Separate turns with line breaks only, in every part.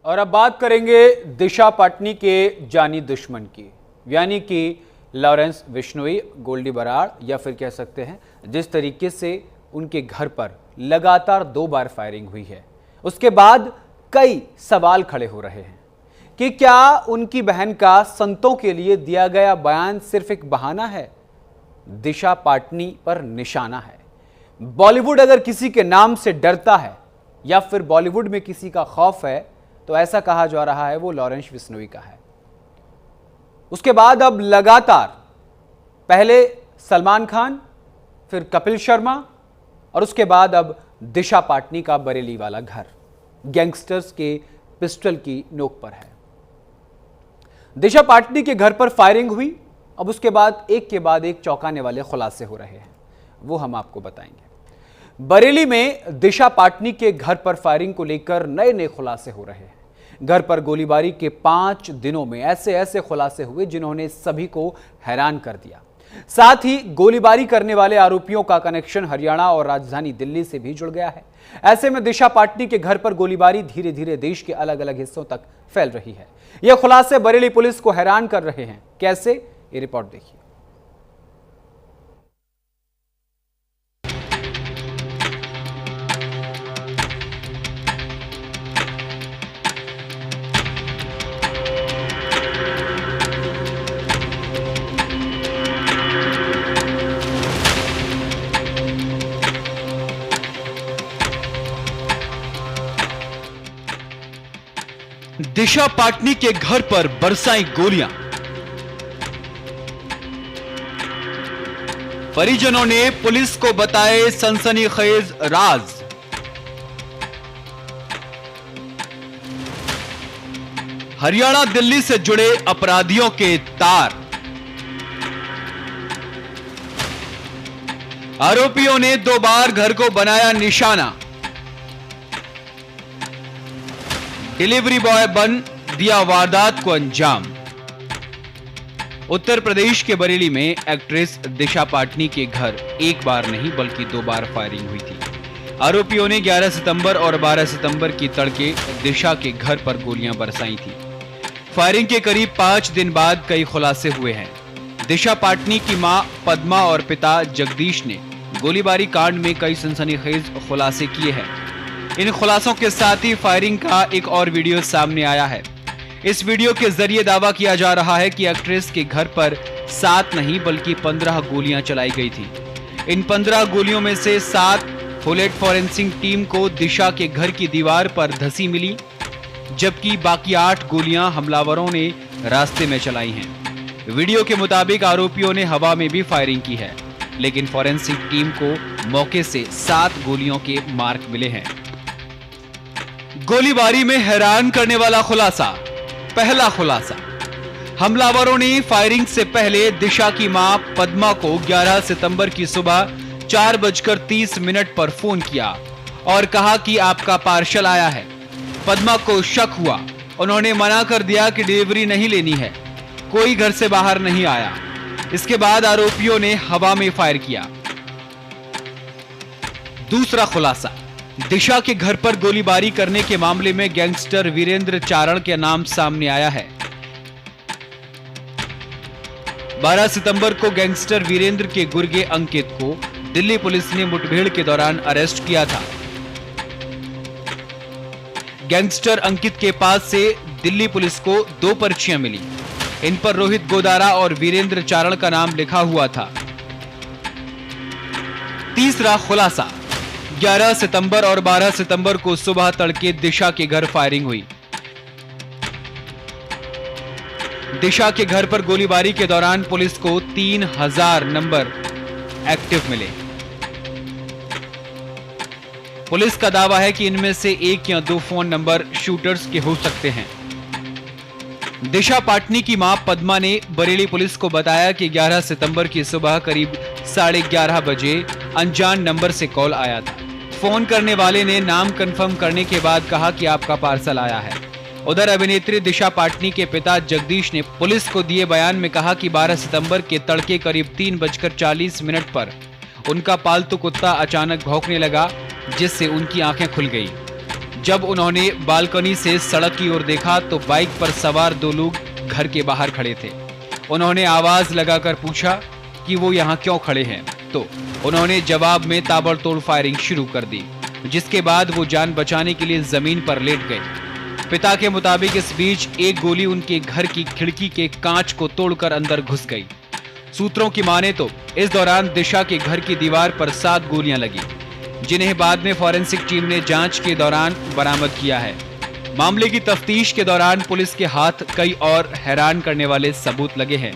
और अब बात करेंगे दिशा पाटनी के जानी दुश्मन की, यानी कि लॉरेंस बिश्नोई, गोल्डी बराड़, या फिर कह सकते हैं जिस तरीके से उनके घर पर लगातार 2 बार फायरिंग हुई है, उसके बाद कई सवाल खड़े हो रहे हैं कि क्या उनकी बहन का संतों के लिए दिया गया बयान सिर्फ एक बहाना है, दिशा पाटनी पर निशाना है। बॉलीवुड अगर किसी के नाम से डरता है या फिर बॉलीवुड में किसी का खौफ है तो ऐसा कहा जा रहा है वो लॉरेंस बिश्नोई का है। उसके बाद अब लगातार पहले सलमान खान, फिर कपिल शर्मा और उसके बाद अब दिशा पाटनी का बरेली वाला घर गैंगस्टर्स के पिस्टल की नोक पर है। दिशा पाटनी के घर पर फायरिंग हुई, अब उसके बाद एक चौंकाने वाले खुलासे हो रहे हैं, वो हम आपको बताएंगे। बरेली में दिशा पाटनी के घर पर फायरिंग को लेकर नए खुलासे हो रहे हैं। घर पर गोलीबारी के 5 दिनों में ऐसे खुलासे हुए जिन्होंने सभी को हैरान कर दिया। साथ ही गोलीबारी करने वाले आरोपियों का कनेक्शन हरियाणा और राजधानी दिल्ली से भी जुड़ गया है। ऐसे में दिशा पाटनी के घर पर गोलीबारी धीरे धीरे देश के अलग अलग हिस्सों तक फैल रही है। यह खुलासे बरेली पुलिस को हैरान कर रहे हैं। कैसे, ये रिपोर्ट देखिए।
दिशा पाटनी के घर पर बरसाई गोलियां। परिजनों ने पुलिस को बताए सनसनीखेज राज। हरियाणा दिल्ली से जुड़े अपराधियों के तार। आरोपियों ने 2 बार घर को बनाया निशाना। डिलीवरी बॉय बन दिया वारदात को अंजाम। उत्तर प्रदेश के बरेली में एक्ट्रेस दिशा पाटनी के घर एक बार नहीं बल्कि 2 बार फायरिंग हुई थी। आरोपियों ने 11 सितंबर और 12 सितंबर की तड़के दिशा के घर पर गोलियां बरसाई थी। फायरिंग के करीब 5 दिन बाद कई खुलासे हुए हैं। दिशा पाटनी की मां पद्मा और पिता जगदीश ने गोलीबारी कांड में कई सनसनीखेज खुलासे किए हैं। इन खुलासों के साथ ही फायरिंग का एक और वीडियो सामने आया है। इस वीडियो के जरिए दावा किया जा रहा है कि एक्ट्रेस के घर पर 7 नहीं बल्कि 15 गोलियां चलाई गई थी। इन 15 गोलियों में से 7 बुलेट फॉरेंसिक टीम को दिशा के घर की दीवार पर धंसी मिली, जबकि बाकी 8 गोलियां हमलावरों ने रास्ते में चलाई हैं। वीडियो के मुताबिक आरोपियों ने हवा में भी फायरिंग की है, लेकिन फॉरेंसिक टीम को मौके से 7 गोलियों के मार्क मिले हैं। गोलीबारी में हैरान करने वाला खुलासा। पहला खुलासा, हमलावरों ने फायरिंग से पहले दिशा की मां पद्मा को 11 सितंबर की सुबह 4:30 पर फोन किया और कहा कि आपका पार्सल आया है। पद्मा को शक हुआ, उन्होंने मना कर दिया कि डिलीवरी नहीं लेनी है, कोई घर से बाहर नहीं आया। इसके बाद आरोपियों ने हवा में फायर किया। दूसरा खुलासा, दिशा के घर पर गोलीबारी करने के मामले में गैंगस्टर वीरेंद्र चारण के नाम सामने आया है। 12 सितंबर को गैंगस्टर वीरेंद्र के गुर्गे अंकित को दिल्ली पुलिस ने मुठभेड़ के दौरान अरेस्ट किया था। गैंगस्टर अंकित के पास से दिल्ली पुलिस को 2 पर्चियां मिली। इन पर रोहित गोदारा और वीरेंद्र चारण का नाम लिखा हुआ था। तीसरा खुलासा, 11 सितंबर और 12 सितंबर को सुबह तड़के दिशा के घर फायरिंग हुई। दिशा के घर पर गोलीबारी के दौरान पुलिस को 3000 नंबर एक्टिव मिले। पुलिस का दावा है कि इनमें से 1 या 2 फोन नंबर शूटर्स के हो सकते हैं। दिशा पाटनी की मां पद्मा ने बरेली पुलिस को बताया कि 11 सितंबर की सुबह करीब 11:30 बजे अनजान नंबर से कॉल आया था। फोन करने वाले ने नाम कंफर्म करने के बाद कहा कि आपका पार्सल आया है। उधर अभिनेत्री दिशा पाटनी के पिता जगदीश ने पुलिस को दिए बयान में कहा कि 12 सितंबर के तड़के करीब 3:40 पर उनका पालतू कुत्ता अचानक भौंकने लगा, जिससे उनकी आंखें खुल गई। जब उन्होंने बालकनी से सड़क की ओर देखा तो बाइक पर सवार 2 लोग घर के बाहर खड़े थे। उन्होंने आवाज लगाकर पूछा कि वो यहाँ क्यों खड़े हैं, तो उन्होंने जवाब में ताबड़तोड़ फायरिंग शुरू कर दी, जिसके बाद वो जान बचाने के लिए जमीन पर लेट गए। पिता के मुताबिक इस बीच एक गोली उनके घर की खिड़की के कांच को तोड़कर अंदर घुस गई। सूत्रों की माने तो इस दौरान दिशा के घर की दीवार पर 7 गोलियां लगी, जिन्हें बाद में फॉरेंसिक टीम ने जांच के दौरान बरामद किया है। मामले की तफ्तीश के दौरान पुलिस के हाथ कई और हैरान करने वाले सबूत लगे हैं।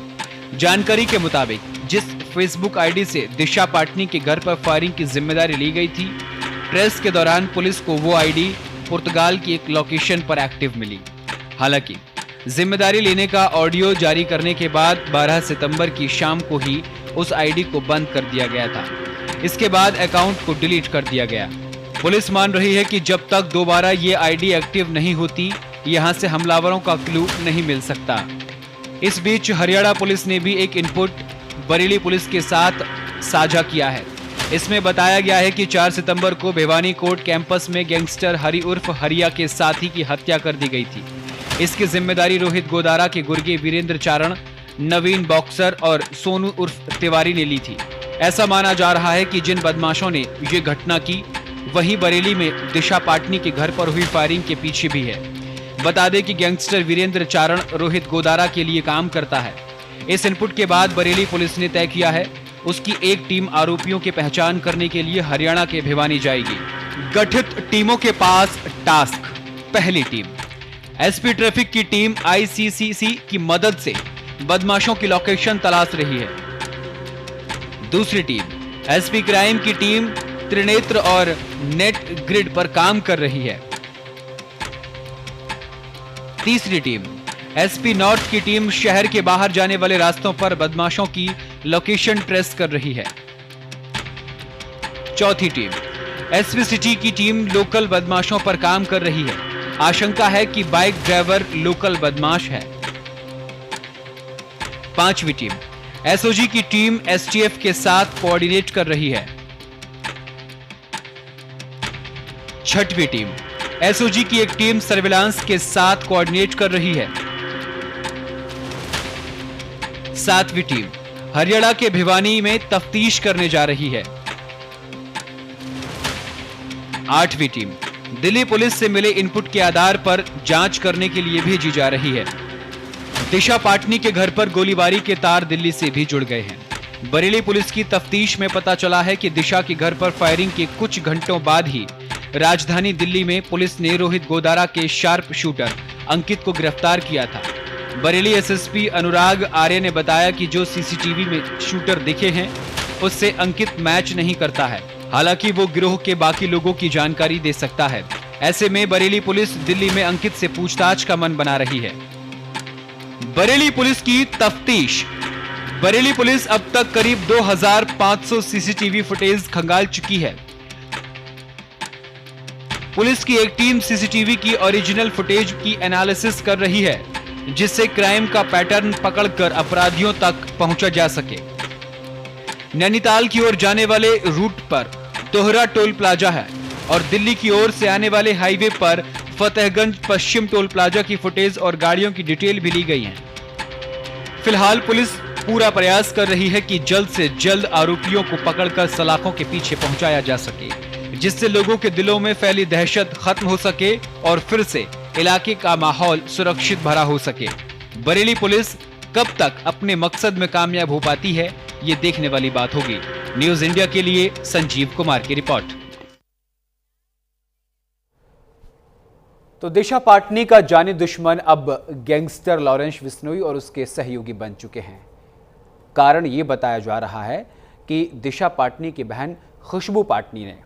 जानकारी के मुताबिक जिस फेसबुक आईडी से दिशा पाटनी के घर पर फायरिंग की जिम्मेदारी ली गई थी, ट्रेस के दौरान पुलिस को वो आईडी पुर्तगाल की एक लोकेशन पर एक्टिव मिली। हालांकि जिम्मेदारी लेने का ऑडियो जारी करने के बाद 12 सितंबर की शाम को ही उस आईडी को बंद कर दिया गया था। इसके बाद अकाउंट को डिलीट कर दिया गया। पुलिस मान रही है कि जब तक दोबारा ये आईडी एक्टिव नहीं होती, यहां से हमलावरों का क्लू नहीं मिल सकता। इस बीच हरियाणा पुलिस ने भी एक इनपुट बरेली पुलिस के साथ साझा किया है। इसमें बताया गया है कि 4 सितंबर को भिवानी कोर्ट कैंपस में गैंगस्टर हरि उर्फ हरिया के साथी की हत्या कर दी गई थी। इसकी जिम्मेदारी रोहित गोदारा के गुर्गे वीरेंद्र चारण, नवीन बॉक्सर और सोनू उर्फ तिवारी ने ली थी। ऐसा माना जा रहा है कि जिन बदमाशों ने ये घटना की, वही बरेली में दिशा पाटनी के घर पर हुई फायरिंग के पीछे भी है। बता दें कि गैंगस्टर वीरेंद्र चारण रोहित गोदारा के लिए काम करता है। इस इनपुट के बाद बरेली पुलिस ने तय किया है उसकी एक टीम आरोपियों की पहचान करने के लिए हरियाणा के भिवानी जाएगी। गठित टीमों के पास टास्क। पहली टीम एसपी ट्रैफिक की टीम आईसीसीसी की मदद से बदमाशों की लोकेशन तलाश रही है। दूसरी टीम एसपी क्राइम की टीम त्रिनेत्र और नेट ग्रिड पर काम कर रही है। तीसरी टीम एसपी नॉर्थ की टीम शहर के बाहर जाने वाले रास्तों पर बदमाशों की लोकेशन ट्रेस कर रही है। चौथी टीम एसपी सिटी की टीम लोकल बदमाशों पर काम कर रही है। आशंका है कि बाइक ड्राइवर लोकल बदमाश है। पांचवी टीम एसओजी की टीम एसटीएफ के साथ कोऑर्डिनेट कर रही है। छठवीं टीम एसओजी की एक टीम सर्विलांस के साथ कोऑर्डिनेट कर रही है। सातवीं टीम हरियाणा के भिवानी में तफ्तीश करने जा रही है। आठवीं टीम दिल्ली पुलिस से मिले इनपुट के आधार पर जांच करने के लिए भेजी जा रही है। दिशा पाटनी के घर पर गोलीबारी के तार दिल्ली से भी जुड़ गए हैं। बरेली पुलिस की तफ्तीश में पता चला है कि दिशा के घर पर फायरिंग के कुछ घंटों बाद ही राजधानी दिल्ली में पुलिस ने रोहित गोदारा के शार्प शूटर अंकित को गिरफ्तार किया था। बरेली एसएसपी अनुराग आर्य ने बताया कि जो सीसीटीवी में शूटर दिखे हैं, उससे अंकित मैच नहीं करता है। हालांकि वो गिरोह के बाकी लोगों की जानकारी दे सकता है। ऐसे में बरेली पुलिस दिल्ली में अंकित से पूछताछ का मन बना रही है। बरेली पुलिस की तफ्तीश। बरेली पुलिस अब तक करीब 2500 सीसीटीवी फुटेज खंगाल चुकी है। पुलिस की एक टीम सीसीटीवी की ओरिजिनल फुटेज की एनालिसिस कर रही है, जिससे क्राइम का पैटर्न पकड़कर अपराधियों तक पहुंचा जा सके। नैनीताल की ओर जाने वाले रूट पर दोहरा टोल प्लाजा है और दिल्ली की ओर से आने वाले हाईवे पर फतेहगंज पश्चिम टोल प्लाजा की फुटेज और गाड़ियों की डिटेल भी ली गई है। फिलहाल पुलिस पूरा प्रयास कर रही है कि जल्द से जल्द आरोपियों को पकड़कर सलाखों के पीछे पहुंचाया जा सके, जिससे लोगों के दिलों में फैली दहशत खत्म हो सके और फिर से इलाके का माहौल सुरक्षित भरा हो सके। बरेली पुलिस कब तक अपने मकसद में कामयाब हो पाती है, ये देखने वाली बात होगी। न्यूज इंडिया के लिए संजीव कुमार की रिपोर्ट।
तो दिशा पाटनी का जानी दुश्मन अब गैंगस्टर लॉरेंस बिश्नोई और उसके सहयोगी बन चुके हैं। कारण ये बताया जा रहा है कि दिशा पाटनी की बहन खुशबू पाटनी ने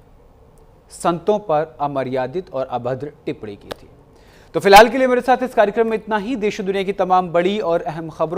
संतों पर अमर्यादित और अभद्र टिप्पणी की थी। तो फिलहाल के लिए मेरे साथ इस कार्यक्रम में इतना ही। देश दुनिया की तमाम बड़ी और अहम खबरों